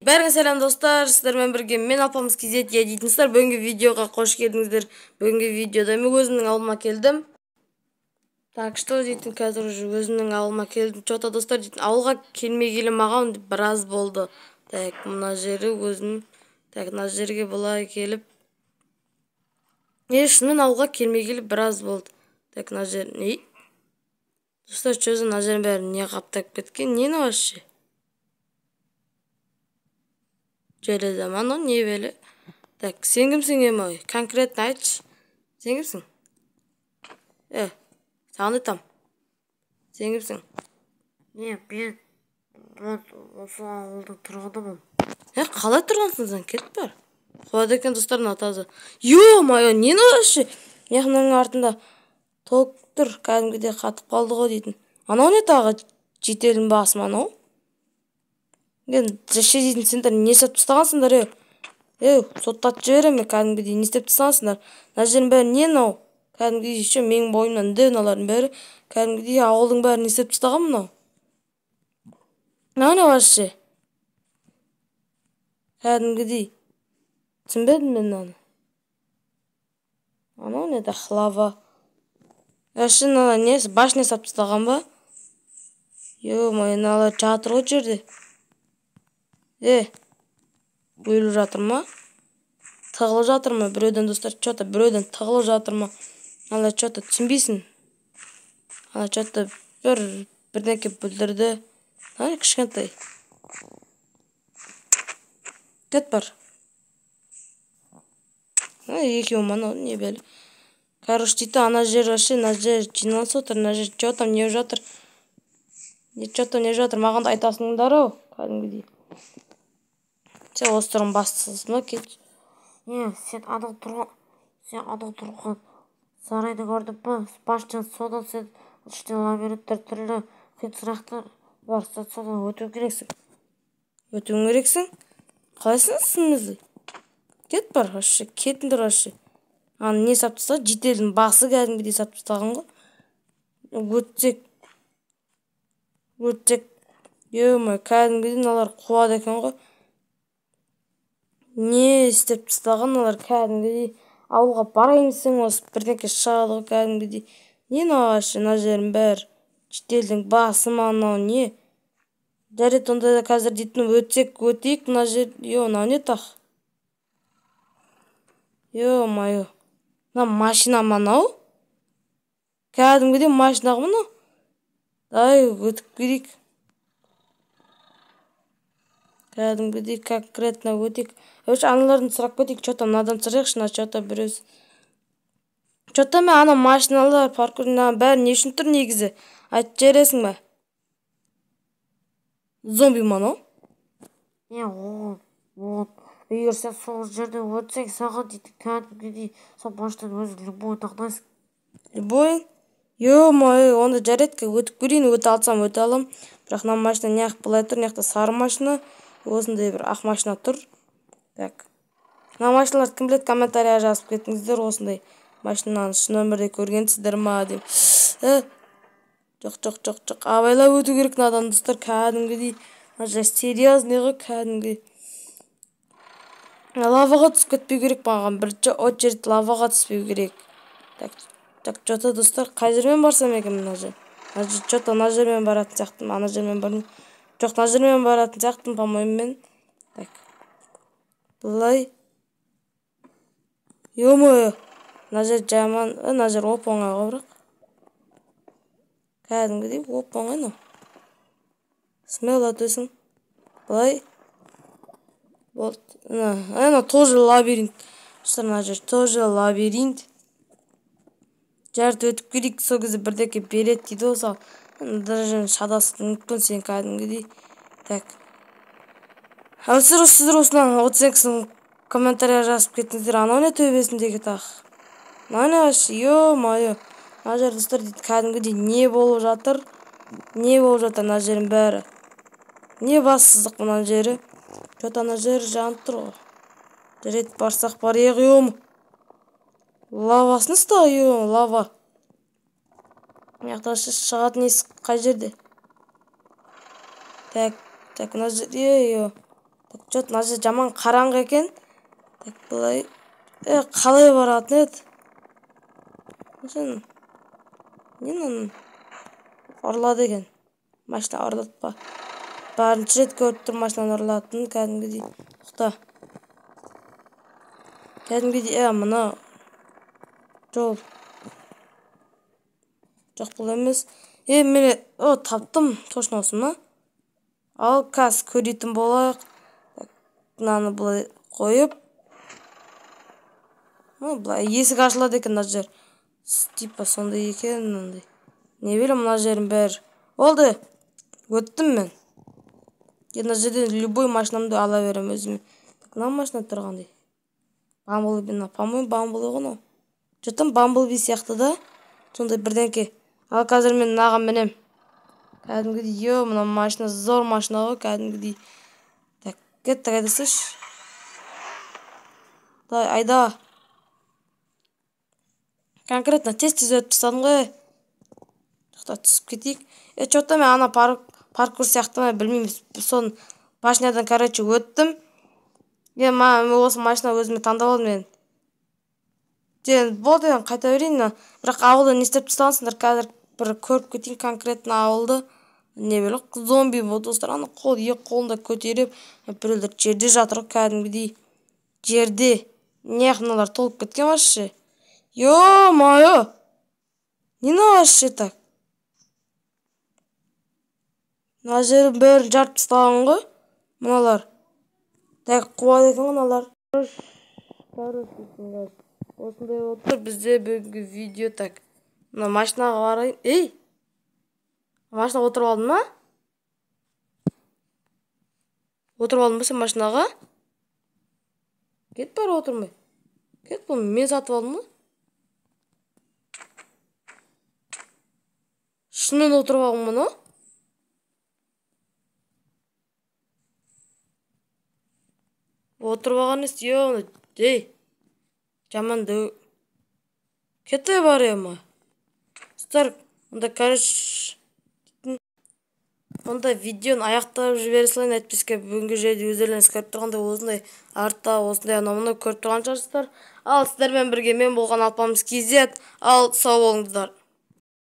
Бәріңе сәлем достар, сіздермен бірге мен апамыз кезет дейтінсіздер. Бүгінгі видеоға қош келдіңіздер. Бүгінгі видеода мен өзімнің ауылыма келдім. Так, что дейтін қазір өзімнің ауылыма келдім. Чота достар дейтін ауылға келмегелі маған біраз болды. Так, мына жері өзім. Так, мына жерге бұлай келіп. Шынымен ауылға келмегелі біраз болды. Так, мына жер не? Достар, чөзі мына жерін бәрін не қаптап кеткен? Нені вообще? Жерлі заман, не белі? Так, сен кімсің емой? Конкретно айтшы. Сен кімсің? Саған айтам. Сен кімсің? Мен осы ауылда тұрғанымын. Қалай тұрғансың сен? Кетіп бар. Қуады екен достардың атазы. Ё-майо, нені вообще? Яғының артында толып тұр, кәдімгідей қатып қалды ғой дейтін. Анау не тағы жетелін басым анау? Жеше дейтін сендер не істеп тастағансыңдар? Соттатып жіберемін кәдімгідей не істеп тастағансыңдар? Мына жердің бәрі не мынау? Кәдімгідей еще менің бойымнан де мыналардың бәрі кәдімгідей ауылдың бәрін не істеп тастаған мынау? Мынау не вообще? Кәдімгідей түсінбедім мен мынаны. Анау не да лава. Вообще мына несі башня сап тастаған ба? Ё-май, мыналар жатыр ғой жерде. Бөліп жатыр ма? Тығылып жатыр ма? Біреуден достар, чота біреуден тығылып жатыр ма? Ала чота түсінбейсің. Ала чота бірдеңке бүлдірді. Ана кішкентай. Кет бар. Екеуі мана не белі. Короче, дейді ана жер вообще, ана жер жиналыс отыр, ана жер чота не жатыр. Чота не жатыр, маған да айтасыңдар ау, кәдімгідей. Сен осы тұрған бастысың ба, кетші. Сен анау тұрған сарайды көрдің ба? Башчан содан сен іште лабиринттер түрлі қиын сұрақтар бар, содан өту керексің. Өтуің керексің? Қалайсың сіңізді? Кет бар, вообще, кетіңдір вообще. Аны не сап тастаған? Жетелдің басы кәдімгідей сап тастаған ғой. Өтсек. Ё-май, кәдімгідей мыналар қуады екен ғой. Не істеп тастаған олар кәдімгідей ауылға барайынсың осы бірдеңке шығады ғой кәдімгідей. Не вообще мына жердің бәрі? Жетелдің басы ма анау не? Жарайды, онда да қазір дейтін өтсек өтейік мына жер. Мынау не тақ? Ё-майо. Мына машина мынау? Кәдімгідей машина ғой мынау? Өтіп керейік. Кәдімгідей конкретно өтейік. Аналардың сұрақ кетейік, чота мынадан сұрайықшы, мына чота біреуіз. Чота мен ана машиналар, паркурынан бәрі не үшін тұр негізі? Айтып жібересің бе? Зомби ма анау? Егер сен сол жерде өтсең, саған дейді кәдімгідей сол баштан өзің любой тағдайсың. Любой? Ё-май, онда жарайды, өтіп көрейін, өте алсам өте алам. Бірақ мына машина неғып былай тұр, неғықта сары машина, осындай бір ақ машина тұр. Так. Мына машиналарды кім біледі, комментария жазып кетіңіздер, осындай машинаны шын өмірде көргенсіздер ма деп. Жоқ. Абайлап өту керек мынадан достар, кәдімгідей. Мына серьезный ғой, кәдімгідей. Лаваға түсіп кетпеу керек маған, бірінші очередь лаваға түспеу керек. Так, чота достар, қай жермен барсам екен мына жер? Чота мына жермен баратын сияқтым, ана жермен бармын. Жоқ, мына жермен баратын сияқтым, по-моему мен. Так. Бұлай. Ё-мойо. Мына жер жаман, мына жер оп-оңай ғой бірақ. Кәдімгідей оп-оңай мынау. Смело өтесің. Бұлай. Ана тоже лабиринт. Мына жер тоже лабиринт. Жарты өтіп керейік, сол кезде бірдеке береді дейді осы. Даже шадасың мүмкін сен кәдімгідей. Так. Сіздер осынан 38-сің комментария жазып кетіңіздер. Анау не төбесіндегі тақ? Мынау не вообще? Ё-майо. Мына жер достар дейді кәдімгідей не болып жатыр? Не болып жатыр мына жердің бәрі? Не бассыздық мына жері? Чота ана жер жанып тұр ғой. Жарайды, барсақ барайық, ё-м. Лавасын ұста, лава. Яқташы шығатын есік қай жерде? Так, мына жер, Жот мына жер жаман қараңғы екен. Так былай. Қалай баратын еді? Сен нені ұрлады екен? Машина ұрлатпа. Барыншы рет көріп тұр машинаны ұрлатын кәдімгідей. Тоқта. Кәдімгідей мына жол. Жоқ бұл емес. Мен таптым. Точно осы ма? Ал қазір көретін болайық. Мынаны былай қойып. Былай есік ашылады екен мына жер. Типа сондай екен мынандай. Не білем мына жердің бәрі. Болды. Өттім мен. Мына жерден любой машинамды ала берем өзіме. Мына машина тұрғандай. Бамблби, по-моему, Бамблби ғой. Жотам Бамблби сияқты да. Сондай бірдеңке. Ал қазір мен мынаған мінем. Кәдімгідей, мына машина зор машина ғой, кәдімгідей. Так, кет қайдасыш. Айда. Конкретно тез өтіп тастадым ғой. Тоқта түсіп кетейік. Чотта мен ана паркур сияқты ма білмеймін. Сон машинадан короче өттім. Осы машина өзіме таңдап алдым мен. Болды қайта берейін. Бірақ ауылды не істеп тастағансыңдар қазір бір көріп кетейін конкретно ауылды. Не білек зомби болды достар. Ана екі қолында көтеріп біреулер жерде жатыр кәдімгідей. Жерде. Не мыналар толып кеткен вообще. Ё-моё! Не вообще так? Мына жерін бәрін жарып тастаған ғой. Мыналар. Так қуады екен мыналар. Осындай отыр бізде бүгінгі видео. Так. Мына машинаға барайын. Машинаға отырып алдың ма? Отырып алдың ба сен машинаға? Кет бары отырмай. Кет бұл мен сатып алдым ма? Шынымен отырып алдың мұны? Отырып алған ес, жаман дөу. Кете бар ема. Стар, онда короче, онда видеоны аяқтап жібере салайын. Әйтпеске бүгінгі жерде өздеріңіз көріп тұрғандай осындай артта осындай анау көріп тұрған шығарсыздар. Ал сіздермен бірге мен болған Алпамыс KZ. Ал сау болыңыздар.